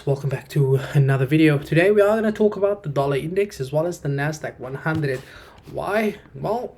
Welcome back to another video. Today we are going to talk about the dollar index as well as the Nasdaq 100. Why? Well,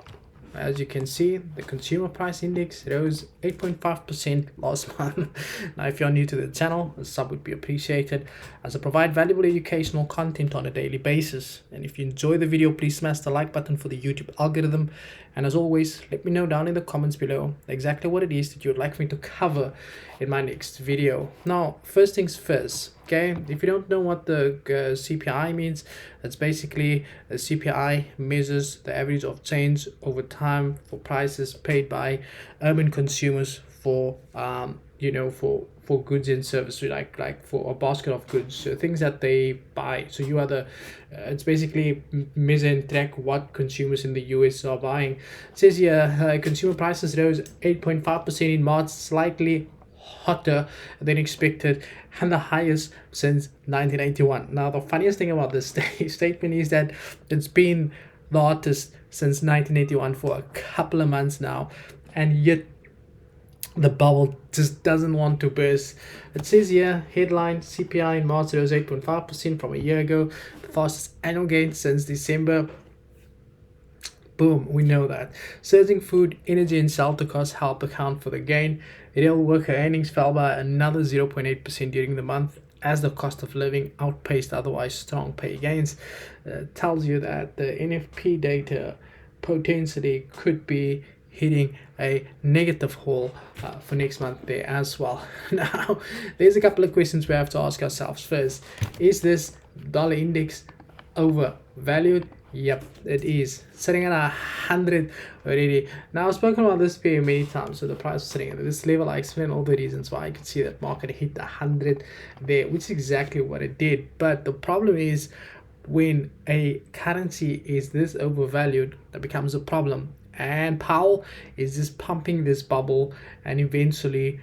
as you can see, the consumer price index rose 8.5% last month. Now, if you're new to the channel, a sub would be appreciated as I provide valuable educational content on a daily basis. And if you enjoy the video, please smash the like button for the YouTube algorithm. And as always, let me know down in the comments below exactly what it is that you would like me to cover in my next video. Now, first things first. Okay, if you don't know what the CPI means, it's basically a CPI measures the average of change over time for prices paid by urban consumers for for goods and services, like for a basket of goods, so things that they buy. So you are the it's basically measure and track what consumers in the US are buying. It says here consumer prices rose 8.5% in March, slightly hotter than expected and the highest since 1981. Now, the funniest thing about this statement is that it's been the hottest since 1981 for a couple of months now, and yet the bubble just doesn't want to burst. It says here, headline, CPI in March rose 8.5% from a year ago, the fastest annual gain since December. Boom, we know that. Surging food, energy, and shelter costs help account for the gain. Real worker earnings fell by another 0.8% during the month as the cost of living outpaced otherwise strong pay gains. Tells you that the NFP data potentially could be hitting a negative haul for next month there as well. Now, there's a couple of questions we have to ask ourselves. First, is this dollar index overvalued? Yep, it is sitting at 100 already. Now, I've spoken about this pair many times. So the price is sitting at this level. I explained all the reasons why. You can see that market hit 100 there, which is exactly what it did. But the problem is when a currency is this overvalued, that becomes a problem. And Powell is just pumping this bubble, and eventually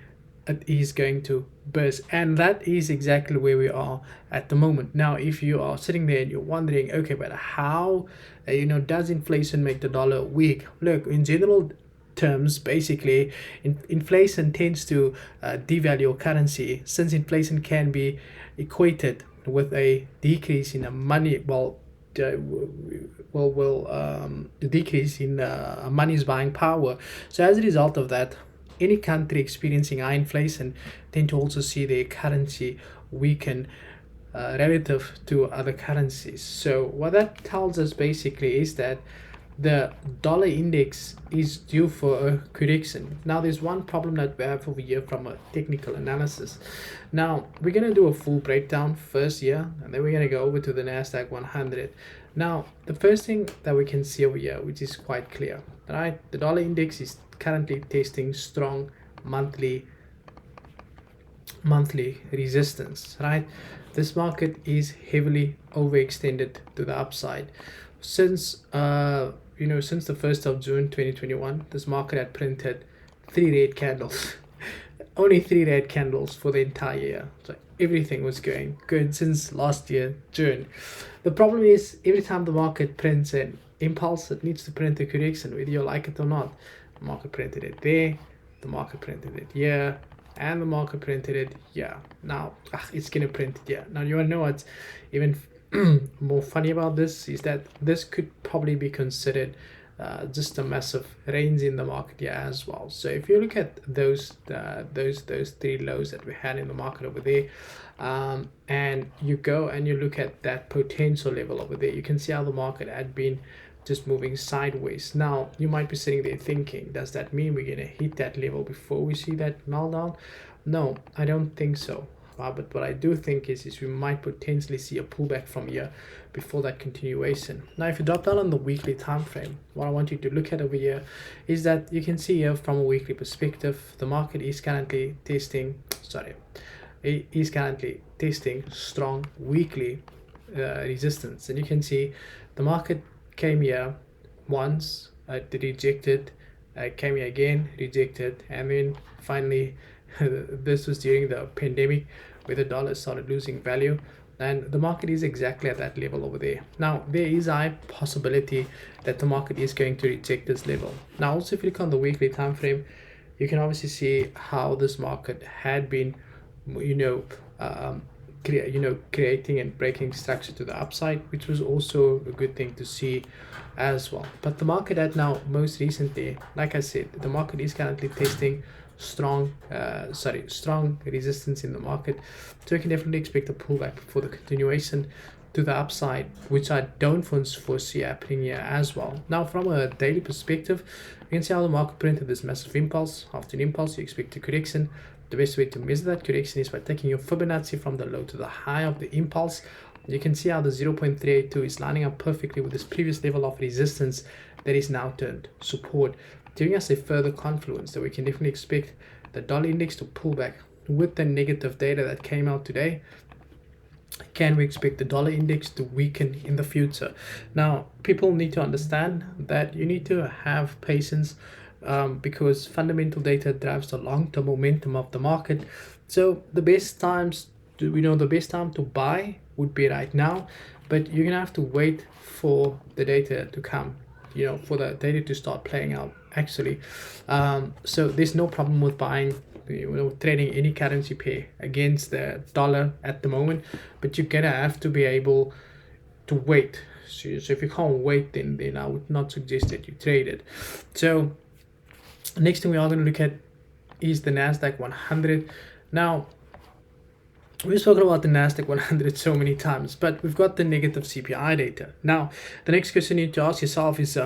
it is going to burst, and that is exactly where we are at the moment. Now, if you are sitting there and you're wondering, okay, but how does inflation make the dollar weak? Look, in general terms, basically inflation tends to devalue currency, since inflation can be equated with a decrease in a money the decrease in money's buying power. So as a result of that, any country experiencing high inflation tend to also see their currency weaken relative to other currencies. So what that tells us basically is that the dollar index is due for a correction. Now, there's one problem that we have over here from a technical analysis. Now, we're going to do a full breakdown first here, and then we're going to go over to the Nasdaq 100. Now, the first thing that we can see over here, which is quite clear, right? The dollar index is currently testing strong monthly resistance, right? This market is heavily overextended to the upside. Since since the 1st of June 2021, this market had printed 3 red candles. Only 3 red candles for the entire year. So everything was going good since last year, June. The problem is every time the market prints an impulse, it needs to print a correction, whether you like it or not. The market printed it there, the market printed it here, and the market printed it here. Now, it's gonna print it here. Now, you wanna know what's even more funny about this is that this could probably be considered just a massive range in the market here as well. So if you look at those 3 lows that we had in the market over there, and you go and you look at that potential level over there, you can see how the market had been just moving sideways. Now, you might be sitting there thinking, does that mean we're gonna hit that level before we see that meltdown? No, I don't think so. But what I do think is we might potentially see a pullback from here before that continuation. Now, if you drop down on the weekly time frame, what I want you to look at over here is that you can see here from a weekly perspective, the market is currently testing strong weekly resistance, and you can see the market came here once, rejected, came here again, rejected, and then finally this was during the pandemic where the dollar started losing value, and the market is exactly at that level over there. Now, there is a high possibility that the market is going to reject this level. Now, also if you look on the weekly time frame, you can obviously see how this market had been creating and breaking structure to the upside, which was also a good thing to see as well. But the market had now most recently, like I said, the market is currently testing strong resistance in the market, so we can definitely expect a pullback for the continuation to the upside, which I don't foresee happening here as well. Now, from a daily perspective, you can see how the market printed this massive impulse. After an impulse, you expect a correction. The best way to measure that correction is by taking your Fibonacci from the low to the high of the impulse. You can see how the 0.382 is lining up perfectly with this previous level of resistance that is now turned support, giving us a further confluence that we can definitely expect the dollar index to pull back. With the negative data that came out today, can we expect the dollar index to weaken in the future? Now, people need to understand that you need to have patience, because fundamental data drives the long-term momentum of the market. So the best time to buy would be right now, but you're gonna have to wait for the data to come, for the data to start playing out actually. So there's no problem with buying, trading any currency pair against the dollar at the moment, but you're gonna have to be able to wait. So if you can't wait, then I would not suggest that you trade it. So next thing we are going to look at is the Nasdaq 100. Now, we've spoken about the Nasdaq 100 so many times, but we've got the negative CPI data. Now, the next question you need to ask yourself is,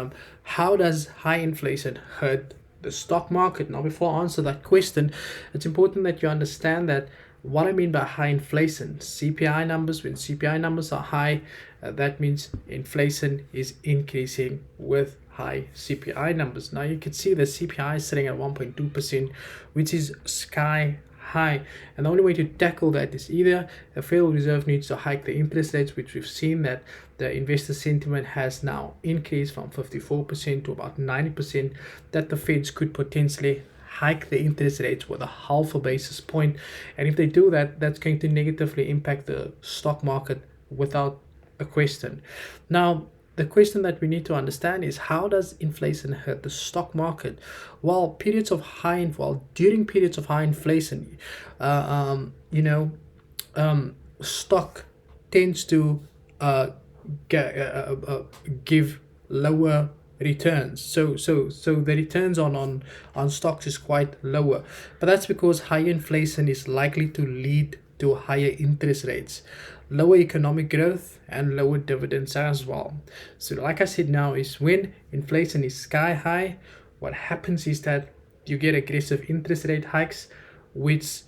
how does high inflation hurt the stock market? Now, before I answer that question, it's important that you understand that what I mean by high inflation, CPI numbers, when CPI numbers are high, that means inflation is increasing with high CPI numbers. Now you can see the CPI is sitting at 1.2%, which is sky high. And the only way to tackle that is either the Federal Reserve needs to hike the interest rates, which we've seen that the investor sentiment has now increased from 54% to about 90%, that the Feds could potentially hike the interest rates with a half a basis point. And if they do that, that's going to negatively impact the stock market without a question. Now, the question that we need to understand is, how does inflation hurt the stock market? During periods of high inflation, stock tends to give lower returns. So the returns on stocks is quite lower, but that's because higher inflation is likely to lead to higher interest rates, lower economic growth, and lower dividends as well. So like I said, now is when inflation is sky high, what happens is that you get aggressive interest rate hikes, which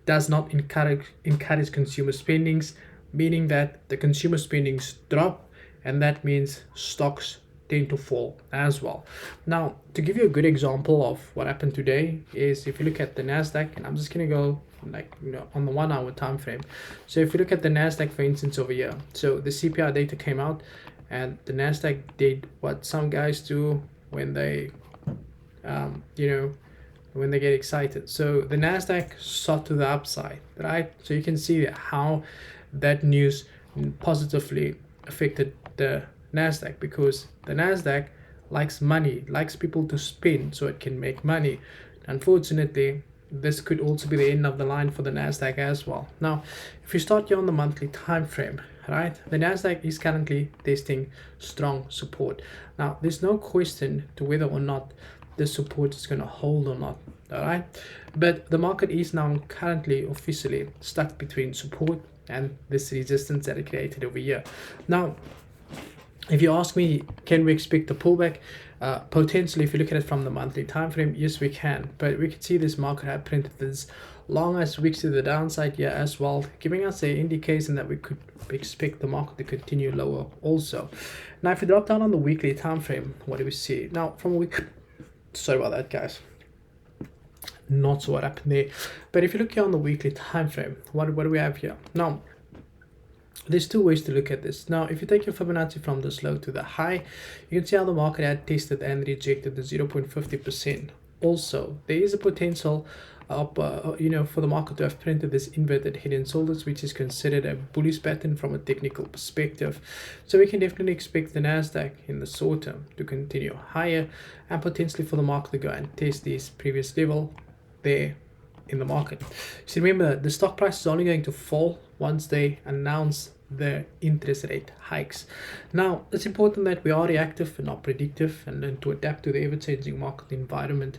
does not encourage consumer spendings, meaning that the consumer spendings drop, and that means stocks tend to fall as well. Now, to give you a good example of what happened today is, if you look at the Nasdaq, and I'm just gonna go on the 1 hour time frame. So if you look at the Nasdaq, for instance, over here, so the CPI data came out, and the Nasdaq did what some guys do when they when they get excited. So the Nasdaq shot to the upside, right? So you can see how that news positively affected the Nasdaq, because the Nasdaq likes money, likes people to spend so it can make money. Unfortunately, this could also be the end of the line for the Nasdaq as well. Now, if you start here on the monthly time frame, right, the Nasdaq is currently testing strong support. Now, there's no question to whether or not the support is going to hold or not, all right? But the market is now currently officially stuck between support and this resistance that it created over here. Now, if you ask me, can we expect a pullback? Potentially, if you look at it from the monthly time frame, yes, we can. But we can see this market had printed this long as wicks to the downside here as well, giving us an indication that we could expect the market to continue lower also. Now, if we drop down on the weekly time frame, what do we see? Now, from a week, sorry about that, guys. Not sure what happened there. But if you look here on the weekly time frame, what do we have here? Now, there's two ways to look at this. Now, if you take your Fibonacci from this low to the high, you can see how the market had tested and rejected the 0.50%. Also, there is a potential of, for the market to have printed this inverted head and shoulders, which is considered a bullish pattern from a technical perspective. So we can definitely expect the Nasdaq in the short term to continue higher, and potentially for the market to go and test this previous level there in the market. So remember, the stock price is only going to fall once they announce the interest rate hikes. Now, it's important that we are reactive and not predictive, and learn to adapt to the ever-changing market environment.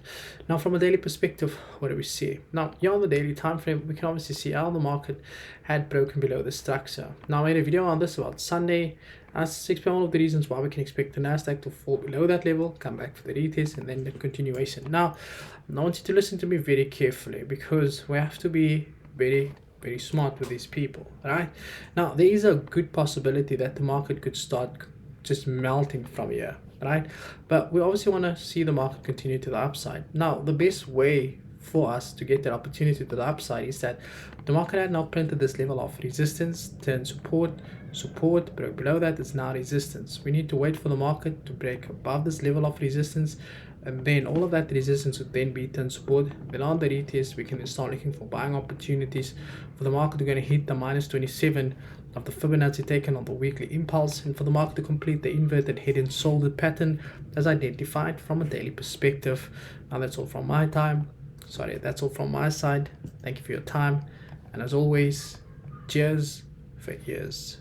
Now, from a daily perspective, what do we see? Now, here on the daily time frame, we can obviously see how the market had broken below the structure. Now, I made a video on this about Sunday. I explain all of the reasons why we can expect the Nasdaq to fall below that level, come back for the retest, and then the continuation. Now, I want you to listen to me very carefully, because we have to be very smart with these people, right? Now, there is a good possibility that the market could start just melting from here, right? But we obviously want to see the market continue to the upside. Now, the best way for us to get that opportunity to the upside is that the market had now printed this level of resistance, turn support, broke below that, it's now resistance. We need to wait for the market to break above this level of resistance, and then all of that resistance would then be turn support. Then on the retest, we can then start looking for buying opportunities for the market to going to hit the minus 27 of the Fibonacci taken on the weekly impulse, and for the market to complete the inverted head and shoulder pattern as identified from a daily perspective. Now, that's all from my time. Sorry, that's all from my side. Thank you for your time, and as always, cheers for years.